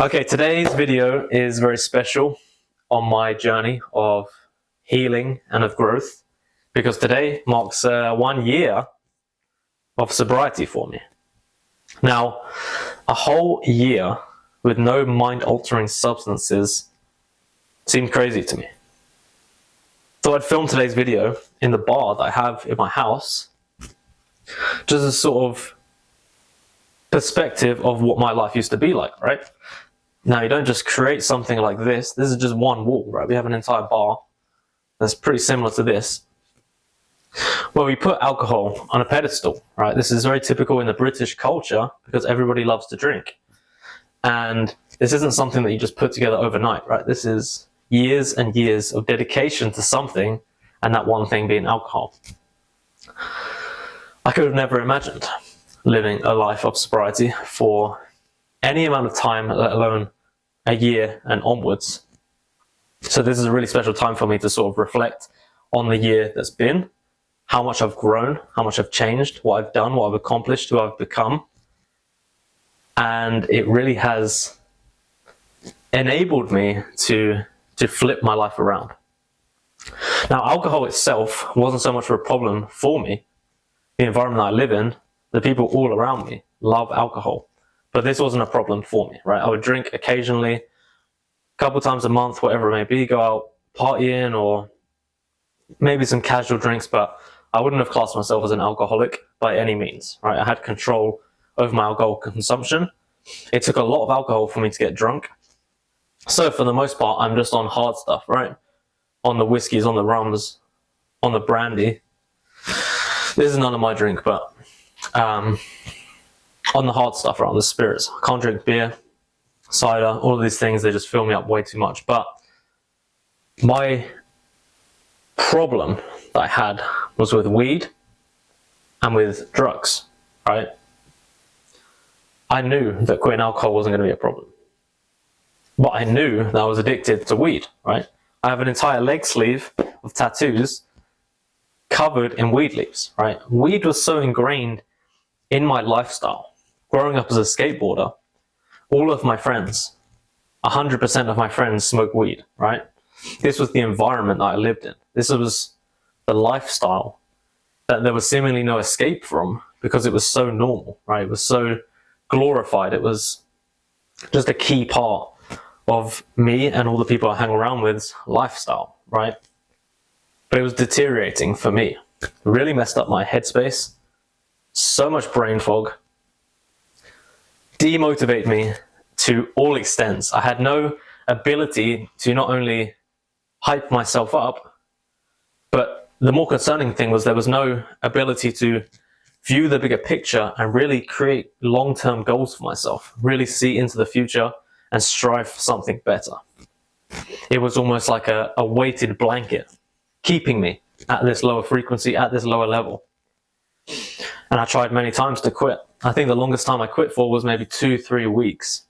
Okay, today's video is very special on my journey of healing and of growth because today marks 1 year of sobriety for me. Now, a whole year with no mind-altering substances seemed crazy to me. So I'd film today's video in the bar that I have in my house, just a sort of perspective of what my life used to be like, right? Now, you don't just create something like this. This is just one wall, right? We have an entire bar that's pretty similar to this, where we put alcohol on a pedestal, right? This is very typical in the British culture because everybody loves to drink. And this isn't something that you just put together overnight, right? This is years and years of dedication to something, and that one thing being alcohol. I could have never imagined living a life of sobriety for any amount of time, let alone a year and onwards. So this is a really special time for me to sort of reflect on the year that's been, how much I've grown, how much I've changed, what I've done, what I've accomplished, who I've become. And it really has enabled me to flip my life around. Now, alcohol itself wasn't so much of a problem for me. The environment I live in, the people all around me love alcohol. But this wasn't a problem for me, right? I would drink occasionally, a couple times a month, whatever it may be, go out partying or maybe some casual drinks, but I wouldn't have classed myself as an alcoholic by any means, right? I had control over my alcohol consumption. It took a lot of alcohol for me to get drunk. So for the most part, I'm just on hard stuff, right? On the whiskeys, on the rums, on the brandy. This is none of my drink, but on the hard stuff, right, on the spirits. I can't drink beer, cider, all of these things, they just fill me up way too much. But my problem that I had was with weed and with drugs, right? I knew that quitting alcohol wasn't going to be a problem. But I knew that I was addicted to weed, right? I have an entire leg sleeve of tattoos covered in weed leaves, right? Weed was so ingrained in my lifestyle. Growing up as a skateboarder, all of my friends, 100% of my friends smoke weed, right? This was the environment that I lived in. This was the lifestyle that there was seemingly no escape from because it was so normal, right? It was so glorified. It was just a key part of me and all the people I hang around with's lifestyle, right? But it was deteriorating for me. It really messed up my headspace. So much brain fog. Demotivated me to all extents. I had no ability to not only hype myself up, but the more concerning thing was there was no ability to view the bigger picture and really create long-term goals for myself, really see into the future and strive for something better. It was almost like a weighted blanket keeping me at this lower frequency, at this lower level. And I tried many times to quit. I think the longest time I quit for was maybe 2-3 weeks.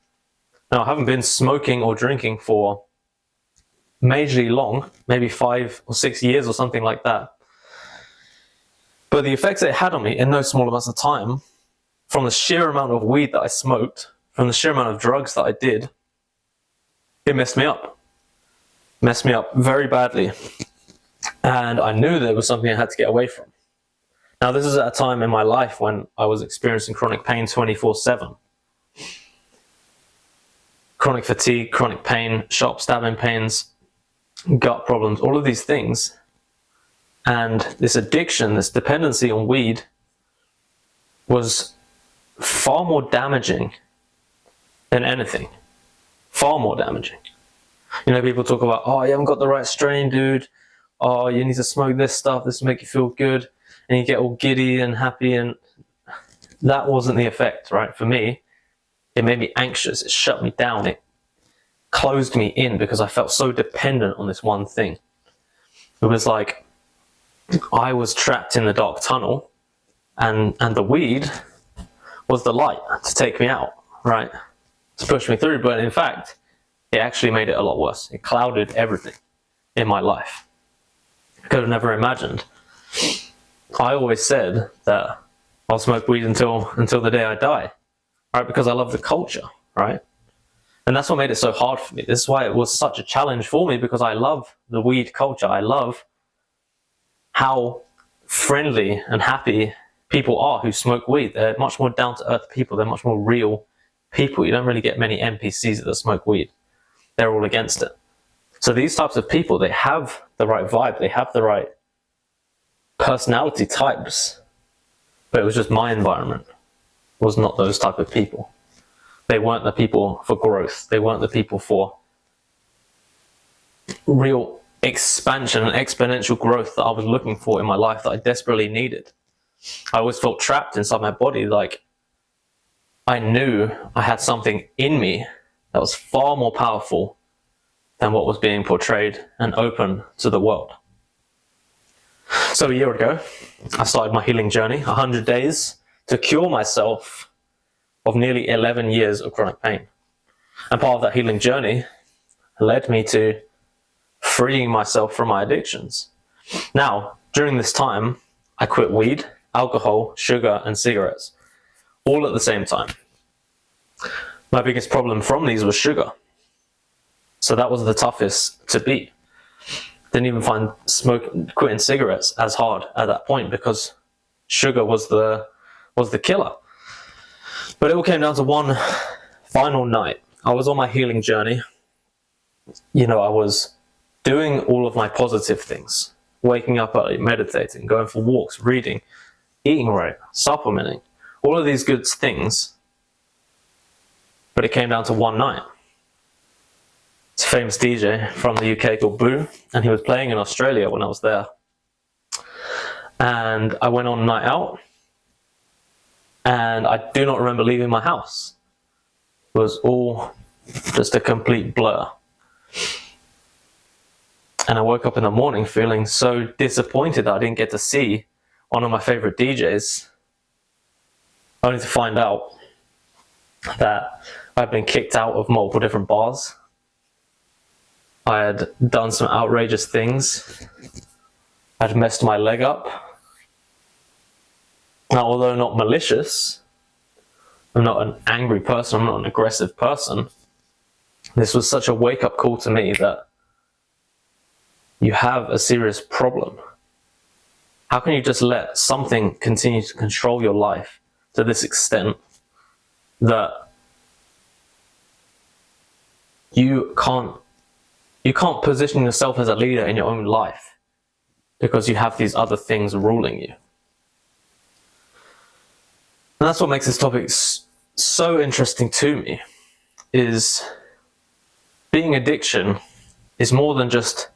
Now, I haven't been smoking or drinking for majorly long, maybe 5 or 6 years or something like that. But the effects it had on me in no small amounts of time, from the sheer amount of weed that I smoked, from the sheer amount of drugs that I did, it messed me up. Messed me up very badly. And I knew there was something I had to get away from. Now, this is at a time in my life when I was experiencing chronic pain 24/7. Chronic fatigue, chronic pain, sharp stabbing pains, gut problems, all of these things. And this addiction, this dependency on weed was far more damaging than anything. Far more damaging. You know, people talk about, oh, you haven't got the right strain, dude. Oh, you need to smoke this stuff. This will make you feel good. And you get all giddy and happy, and that wasn't the effect, right? For me, it made me anxious. It shut me down. It closed me in because I felt so dependent on this one thing. It was like I was trapped in the dark tunnel, and the weed was the light to take me out, right? To push me through. But in fact, it actually made it a lot worse. It clouded everything in my life. I could have never imagined. I always said that I'll smoke weed until the day I die, right? Because I love the culture, right? And that's what made it so hard for me. This is why it was such a challenge for me, because I love the weed culture. I love how friendly and happy people are who smoke weed. They're much more down-to-earth people. They're much more real people. You don't really get many NPCs that smoke weed. They're all against it. So these types of people, they have the right vibe. They have the right personality types. But it was just my environment. It was not those type of people. They weren't the people for growth. They weren't the people for real expansion and exponential growth that I was looking for in my life, that I desperately needed. I always felt trapped inside my body, like I knew I had something in me that was far more powerful than what was being portrayed and open to the world. So a year ago, I started my healing journey, 100 days to cure myself of nearly 11 years of chronic pain. And part of that healing journey led me to freeing myself from my addictions. Now, during this time, I quit weed, alcohol, sugar, and cigarettes, all at the same time. My biggest problem from these was sugar. So that was the toughest to beat. Didn't even find quitting cigarettes as hard at that point, because sugar was the killer. But it all came down to one final night. I was on my healing journey. I was doing all of my positive things. Waking up early, meditating, going for walks, reading, eating right, supplementing. All of these good things. But it came down to one night. It's a famous DJ from the UK called Boo, and he was playing in Australia when I was there. And I went on a night out, and I do not remember leaving my house. It was all just a complete blur. And I woke up in the morning feeling so disappointed that I didn't get to see one of my favorite DJs, only to find out that I'd been kicked out of multiple different bars. I had done some outrageous things. I'd messed my leg up. Now, although not malicious, I'm not an angry person, I'm not an aggressive person, this was such a wake-up call to me that you have a serious problem. How can you just let something continue to control your life to this extent that you can't position yourself as a leader in your own life because you have these other things ruling you? And that's what makes this topic so interesting to me, is beating addiction is more than just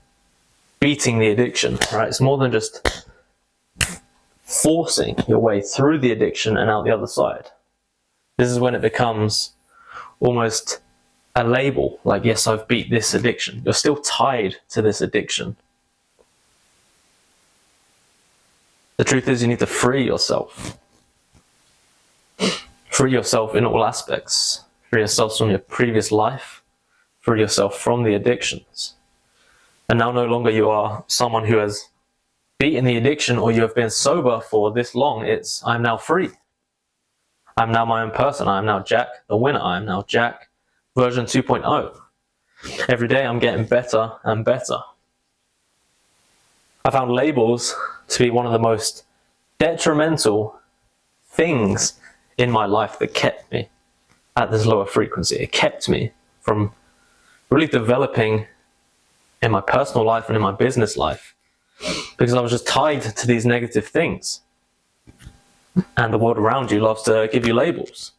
beating the addiction, right? It's more than just forcing your way through the addiction and out the other side. This is when it becomes almost a label, like, yes, I've beat this addiction. You're still tied to this addiction. The truth is, you need to free yourself. Free yourself in all aspects. Free yourself from your previous life. Free yourself from the addictions. And now no longer you are someone who has beaten the addiction, or you have been sober for this long. It's, I'm now free. I'm now my own person. I'm now Jack the winner. I'm now Jack version 2.0. Every day I'm getting better and better. I found labels to be one of the most detrimental things in my life that kept me at this lower frequency. It kept me from really developing in my personal life and in my business life, because I was just tied to these negative things. And the world around you loves to give you labels.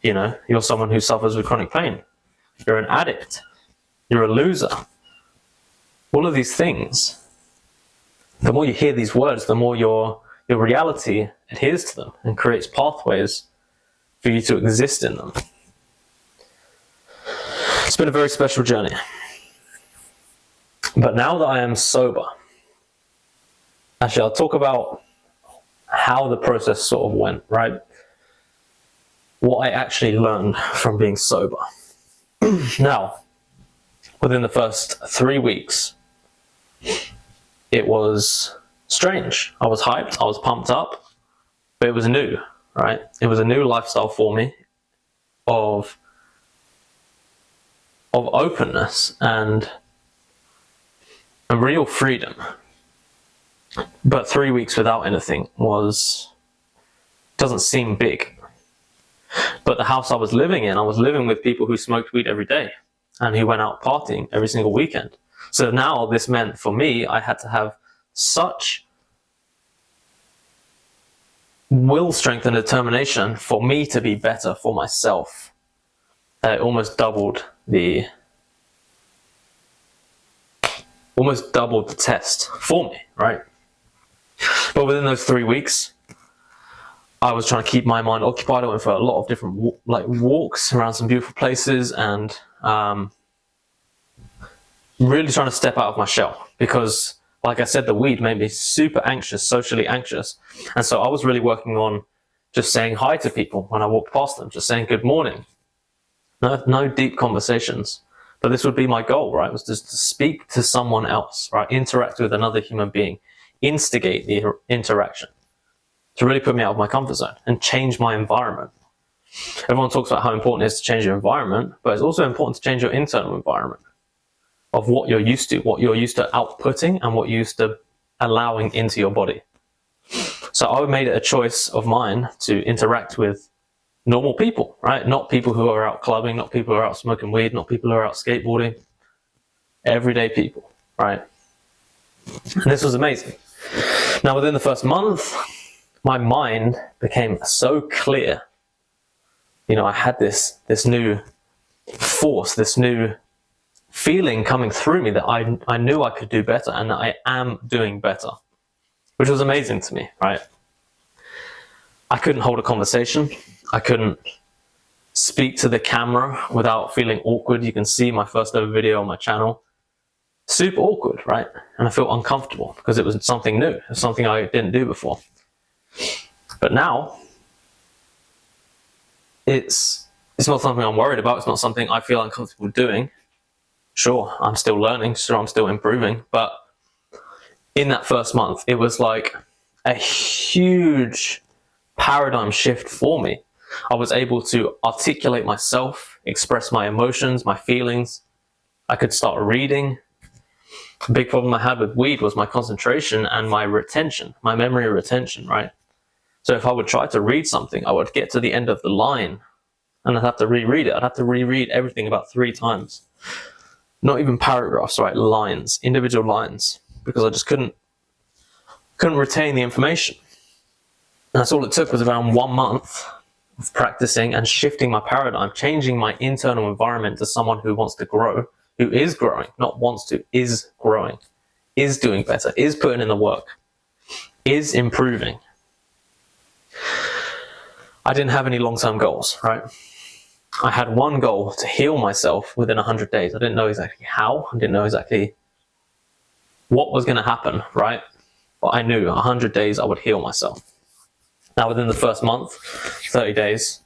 You're someone who suffers with chronic pain. You're an addict. You're a loser. All of these things, the more you hear these words, the more your reality adheres to them and creates pathways for you to exist in them. It's been a very special journey. But now that I am sober, actually I'll talk about how the process sort of went, right? What I actually learned from being sober. Now, within the first 3 weeks, it was strange. I was hyped, I was pumped up, but it was new, right? It was a new lifestyle for me of of openness and a real freedom. But 3 weeks without anything doesn't seem big. But the house I was living in, I was living with people who smoked weed every day and who went out partying every single weekend. So now this meant for me, I had to have such will strength and determination for me to be better for myself. It almost doubled the test for me, right? But within those 3 weeks, I was trying to keep my mind occupied. I went for a lot of different walks around some beautiful places, and really trying to step out of my shell, because like I said, the weed made me super anxious, socially anxious. And so I was really working on just saying hi to people when I walked past them, just saying good morning. No deep conversations. But this would be my goal, right? Was just to speak to someone else, right? Interact with another human being, instigate the interaction, to really put me out of my comfort zone and change my environment. Everyone talks about how important it is to change your environment, but it's also important to change your internal environment of what you're used to outputting and what you're used to allowing into your body. So I made it a choice of mine to interact with normal people, right? Not people who are out clubbing, not people who are out smoking weed, not people who are out skateboarding. Everyday people, right? And this was amazing. Now, within the first month, my mind became so clear. You know, I had this new force, this new feeling coming through me that I knew I could do better, and that I am doing better, which was amazing to me, right? I couldn't hold a conversation. I couldn't speak to the camera without feeling awkward. You can see my first ever video on my channel. Super awkward, right? And I felt uncomfortable because it was something new. It was something I didn't do before. But now, it's not something I'm worried about. It's not something I feel uncomfortable doing. Sure, I'm still learning. Sure, I'm still improving. But in that first month, it was like a huge paradigm shift for me. I was able to articulate myself, express my emotions, my feelings. I could start reading. The big problem I had with weed was my concentration and my retention, my memory retention, right? So if I would try to read something, I would get to the end of the line and I'd have to reread it. I'd have to reread everything about 3 times. Not even paragraphs, right? Lines, individual lines, because I just couldn't retain the information. And that's all it took, was around 1 month of practicing and shifting my paradigm, changing my internal environment to someone who wants to grow, who is growing, not wants to, is growing, is doing better, is putting in the work, is improving. I didn't have any long-term goals, right? I had one goal: to heal myself within 100 days. I didn't know exactly how, I didn't know exactly what was going to happen, right? But I knew 100 days I would heal myself. Now, within the first month, 30 days,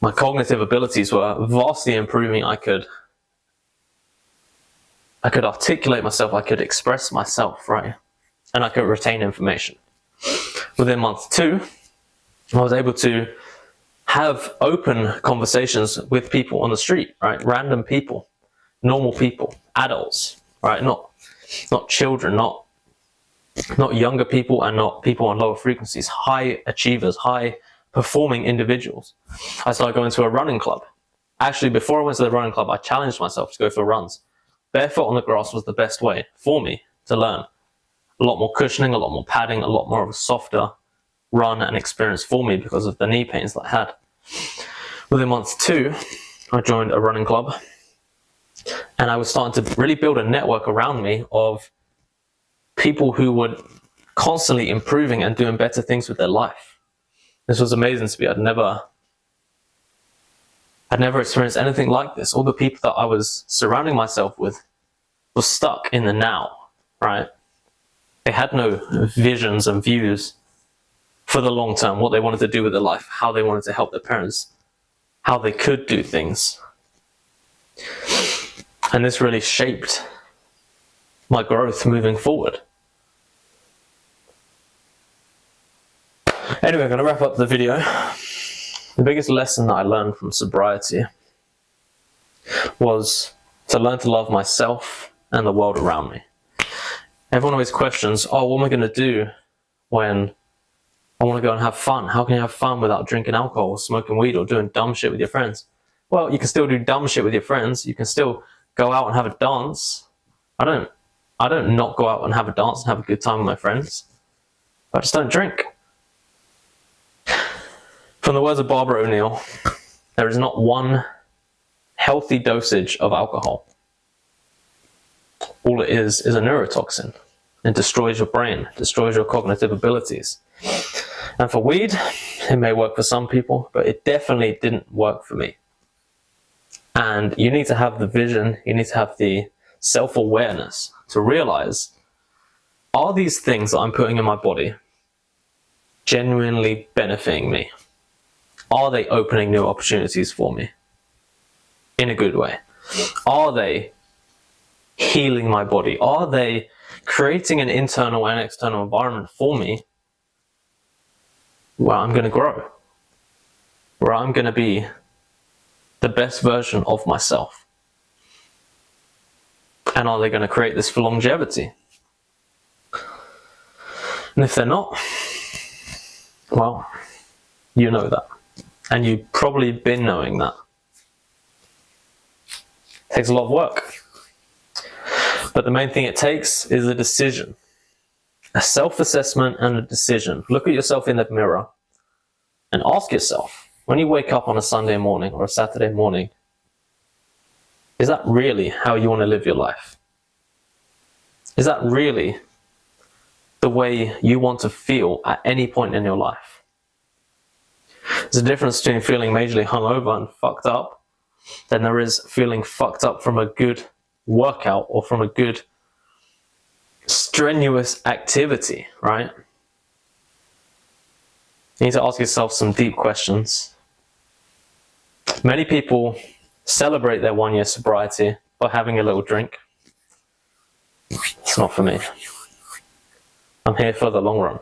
my cognitive abilities were vastly improving. I could articulate myself, I could express myself, right? And I could retain information. Within month 2, I was able to have open conversations with people on the street, right? Random people, normal people, adults, right? Not children, not younger people, and not people on lower frequencies, high achievers, high performing individuals. I started going to a running club. Actually, before I went to the running club, I challenged myself to go for runs. Barefoot on the grass was the best way for me to learn. A lot more cushioning, a lot more padding, a lot more of a softer run and experience for me because of the knee pains that I had. Within month 2, I joined a running club, and I was starting to really build a network around me of people who were constantly improving and doing better things with their life. This was amazing to me. I'd never experienced anything like this. All the people that I was surrounding myself with were stuck in the now, right? They had no visions and views for the long term, what they wanted to do with their life, how they wanted to help their parents, how they could do things. And this really shaped my growth moving forward. Anyway, I'm going to wrap up the video. The biggest lesson that I learned from sobriety was to learn to love myself and the world around me. Everyone always questions, oh, what am I going to do when I want to go and have fun? How can you have fun without drinking alcohol or smoking weed or doing dumb shit with your friends? Well, you can still do dumb shit with your friends. You can still go out and have a dance. I don't not go out and have a dance and have a good time with my friends. I just don't drink. From the words of Barbara O'Neill, there is not one healthy dosage of alcohol. All it is a neurotoxin. It destroys your brain, destroys your cognitive abilities. And for weed, it may work for some people, but it definitely didn't work for me. And you need to have the vision, you need to have the self-awareness to realize, are these things that I'm putting in my body genuinely benefiting me? Are they opening new opportunities for me in a good way? Are they healing my body? Are they creating an internal and external environment for me where I'm going to grow, where I'm going to be the best version of myself? And are they going to create this for longevity? And if they're not, well, you know that. And you've probably been knowing that. It takes a lot of work. But the main thing it takes is a decision. A self-assessment and a decision. Look at yourself in the mirror and ask yourself, when you wake up on a Sunday morning or a Saturday morning, is that really how you want to live your life? Is that really the way you want to feel at any point in your life? There's a difference between feeling majorly hungover and fucked up than there is feeling fucked up from a good workout or from a good strenuous activity, right? You need to ask yourself some deep questions. Many people celebrate their 1-year sobriety by having a little drink. It's not for me. I'm here for the long run.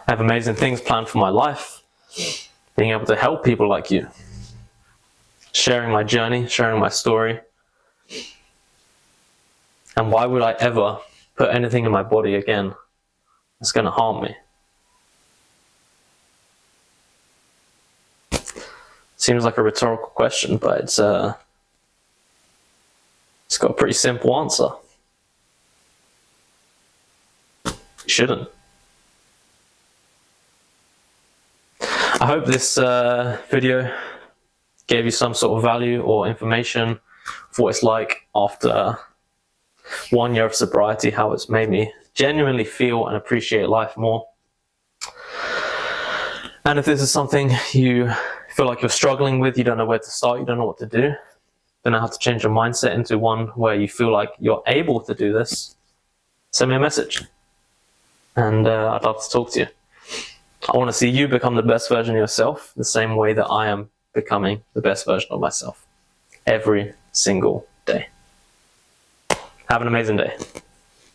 I have amazing things planned for my life. Being able to help people like you. Sharing my journey, sharing my story. And why would I ever put anything in my body again that's going to harm me? Seems like a rhetorical question, but it's got a pretty simple answer. You shouldn't. I hope this video gave you some sort of value or information for what it's like after 1 year of sobriety, how it's made me genuinely feel and appreciate life more. And if this is something you feel like you're struggling with, you don't know where to start, you don't know what to do, don't know how to change your mindset into one where you feel like you're able to do this, send me a message. And I'd love to talk to you. I want to see you become the best version of yourself the same way that I am becoming the best version of myself every single day. Have an amazing day.